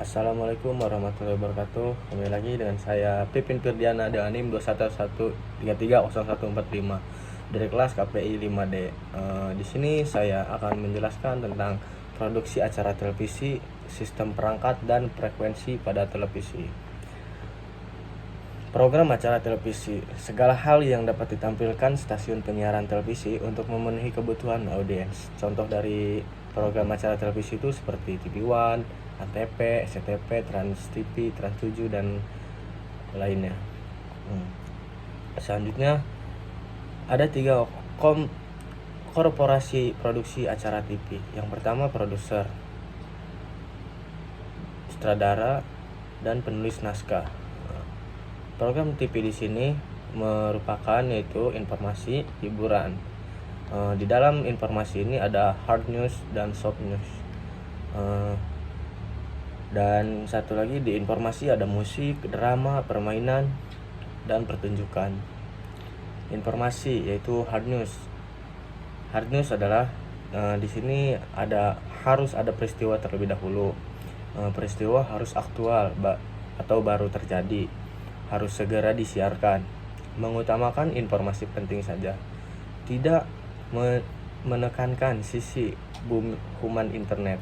Assalamualaikum warahmatullahi wabarakatuh. Kembali lagi dengan saya Pipin Firdiana dengan NIM 211330145 dari kelas KPI 5D. Di sini saya akan menjelaskan tentang produksi acara televisi, sistem perangkat dan frekuensi pada televisi. Program acara televisi, segala hal yang dapat ditampilkan stasiun penyiaran televisi untuk memenuhi kebutuhan audiens. Contoh dari program acara televisi itu seperti TV One, ANTV, SCTV, Trans TV, Trans 7 dan lainnya. Selanjutnya ada 3 korporasi produksi acara TV. Yang pertama produser, sutradara, dan penulis naskah. Program TV di sini merupakan yaitu informasi, hiburan. Di dalam informasi ini ada hard news dan soft news. Dan satu lagi di informasi ada musik, drama, permainan, dan pertunjukan. Informasi yaitu hard news. Hard news adalah di sini harus ada peristiwa terlebih dahulu. Peristiwa harus aktual atau baru terjadi. Harus segera disiarkan. Mengutamakan informasi penting saja. Tidak menekankan sisi human internet.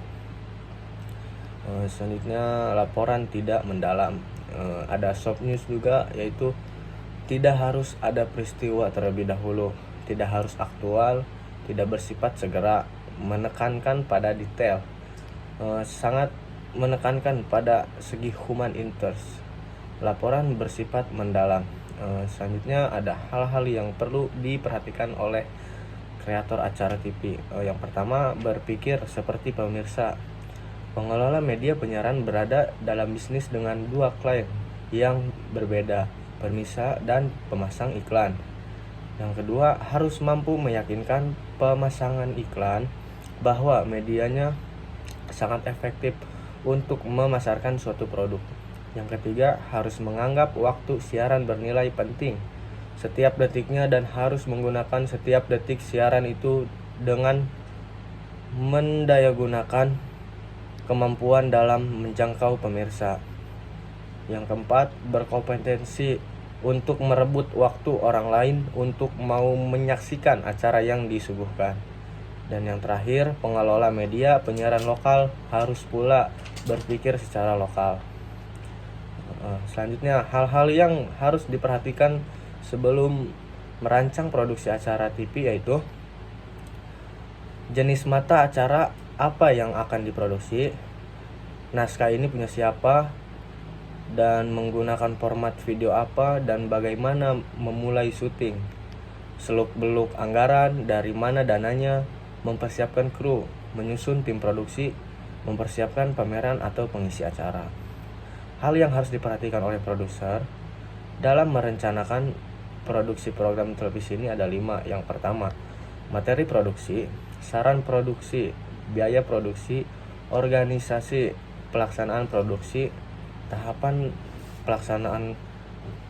Selanjutnya laporan tidak mendalam. Ada soft news juga, yaitu tidak harus ada peristiwa terlebih dahulu, tidak harus aktual, tidak bersifat segera, menekankan pada detail, sangat menekankan pada segi human interest. Laporan bersifat mendalam. Selanjutnya ada hal-hal yang perlu diperhatikan oleh kreator acara TV. Yang pertama, berpikir seperti pemirsa. Pengelola media penyiaran berada dalam bisnis dengan 2 klien yang berbeda, pemirsa dan pemasang iklan. Yang kedua, harus mampu meyakinkan pemasangan iklan bahwa medianya sangat efektif untuk memasarkan suatu produk. Yang ketiga, harus menganggap waktu siaran bernilai penting setiap detiknya dan harus menggunakan setiap detik siaran itu dengan mendayagunakan kemampuan dalam menjangkau pemirsa. Yang keempat, berkompetensi untuk merebut waktu orang lain untuk mau menyaksikan acara yang disuguhkan. Dan yang terakhir, pengelola media penyiaran lokal harus pula berpikir secara lokal. Selanjutnya, hal-hal yang harus diperhatikan sebelum merancang produksi acara TV yaitu jenis mata acara apa yang akan diproduksi, naskah ini punya siapa, dan menggunakan format video apa, dan bagaimana memulai syuting, seluk-beluk anggaran, dari mana dananya, mempersiapkan kru, menyusun tim produksi, mempersiapkan pameran atau pengisi acara. Hal yang harus diperhatikan oleh produser dalam merencanakan produksi program televisi ini ada 5. Yang pertama, materi produksi, saran produksi, biaya produksi, organisasi pelaksanaan produksi, tahapan pelaksanaan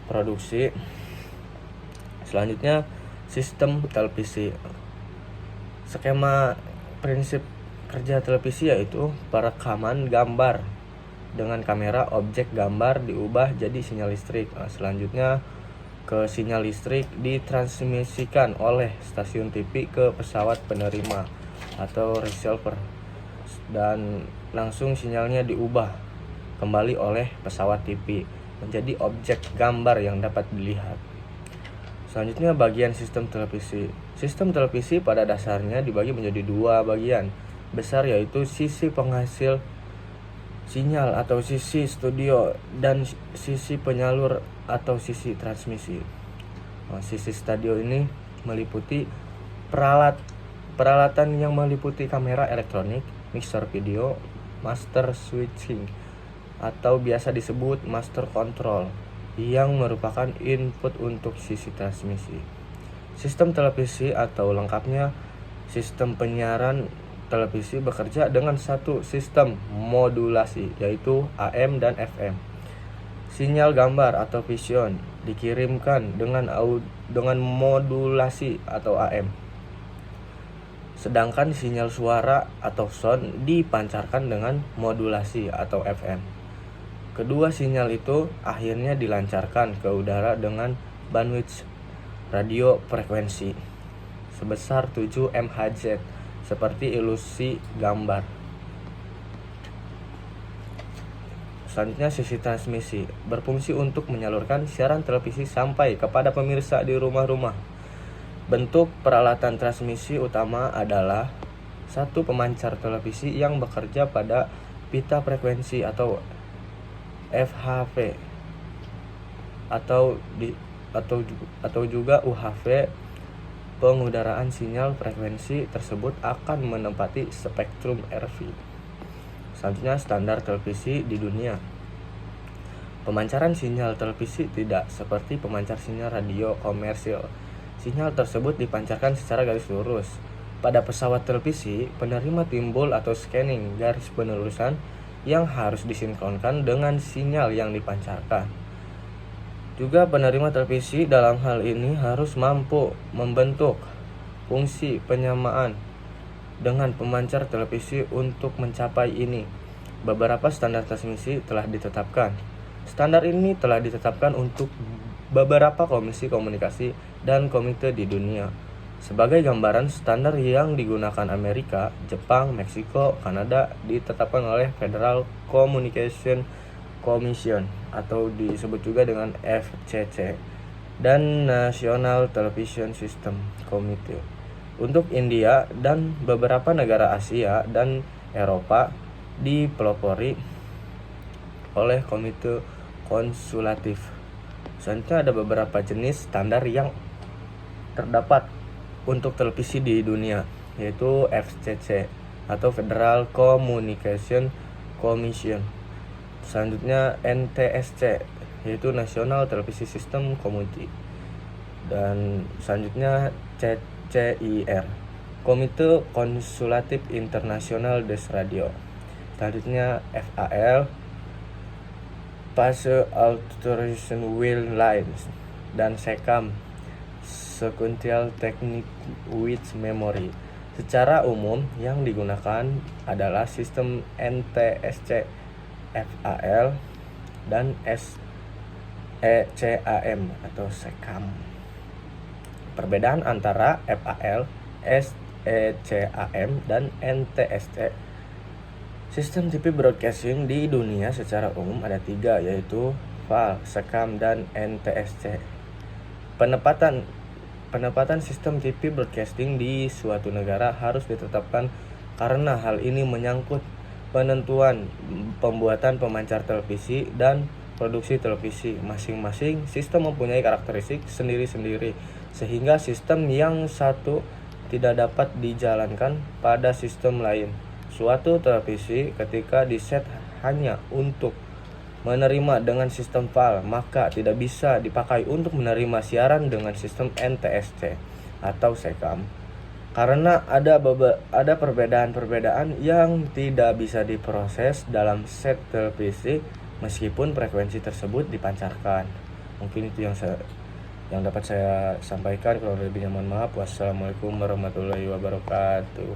produksi. Selanjutnya, sistem televisi. Skema prinsip kerja televisi yaitu perekaman gambar dengan kamera objek gambar diubah jadi sinyal listrik. Selanjutnya ke sinyal listrik ditransmisikan oleh stasiun TV ke pesawat penerima atau receiver, dan langsung sinyalnya diubah kembali oleh pesawat TV menjadi objek gambar yang dapat dilihat. Selanjutnya bagian sistem televisi. Sistem televisi pada dasarnya dibagi menjadi 2 bagian besar, yaitu sisi penghasil sinyal atau sisi studio dan sisi penyalur atau sisi transmisi. Sisi studio ini meliputi peralatan yang meliputi kamera elektronik, mixer video, master switching atau biasa disebut master control yang merupakan input untuk sisi transmisi. Sistem televisi atau lengkapnya sistem penyiaran televisi bekerja dengan satu sistem modulasi yaitu AM dan FM. Sinyal gambar atau vision dikirimkan dengan modulasi atau AM. Sedangkan sinyal suara atau sound dipancarkan dengan modulasi atau FM. Kedua sinyal itu akhirnya dilancarkan ke udara dengan bandwidth radio frekuensi sebesar 7 MHz seperti ilusi gambar. Selanjutnya sisi transmisi berfungsi untuk menyalurkan siaran televisi sampai kepada pemirsa di rumah-rumah. Bentuk peralatan transmisi utama adalah satu pemancar televisi yang bekerja pada pita frekuensi atau FHV atau juga UHV. Pengudaraan sinyal frekuensi tersebut akan menempati spektrum RF. Selanjutnya standar televisi di dunia. Pemancaran sinyal televisi tidak seperti pemancar sinyal radio komersil. Sinyal tersebut dipancarkan secara garis lurus. Pada pesawat televisi, penerima timbul atau scanning garis penerusan yang harus disinkronkan dengan sinyal yang dipancarkan. Juga penerima televisi dalam hal ini harus mampu membentuk fungsi penyamaan dengan pemancar televisi. Untuk mencapai ini, beberapa standar transmisi telah ditetapkan. Standar ini telah ditetapkan untuk beberapa komisi komunikasi dan komite di dunia. Sebagai gambaran, standar yang digunakan Amerika, Jepang, Meksiko, Kanada ditetapkan oleh Federal Communication Commission atau disebut juga dengan FCC dan National Television System Committee. Untuk India dan beberapa negara Asia dan Eropa dipelopori oleh Komite Konsulatif. Selanjutnya ada beberapa jenis standar yang terdapat untuk televisi di dunia, yaitu FCC atau Federal Communication Commission. Selanjutnya NTSC, yaitu National Television System Committee. Dan selanjutnya CCIR, Komite Konsulatif Internasional des Radio. Selanjutnya FAL, Phase Alteration Wheel Lines, dan SECAM, Sequential Technique with Memory. Secara umum yang digunakan adalah sistem NTSC, FAL, dan SECAM atau SECAM. Perbedaan antara FAL, SECAM, dan NTSC. Sistem TV broadcasting di dunia secara umum ada 3, yaitu FAL, SECAM, dan NTSC. Penempatan sistem TV broadcasting di suatu negara harus ditetapkan karena hal ini menyangkut penentuan pembuatan pemancar televisi dan produksi televisi. Masing-masing sistem mempunyai karakteristik sendiri-sendiri, sehingga sistem yang satu tidak dapat dijalankan pada sistem lain. Suatu televisi ketika diset hanya untuk menerima dengan sistem FAL, maka tidak bisa dipakai untuk menerima siaran dengan sistem NTSC atau SECAM, karena ada perbedaan-perbedaan yang tidak bisa diproses dalam set televisi meskipun frekuensi tersebut dipancarkan. Mungkin itu yang dapat saya sampaikan. Kalau lebihnya mohon maaf. Wassalamualaikum warahmatullahi wabarakatuh.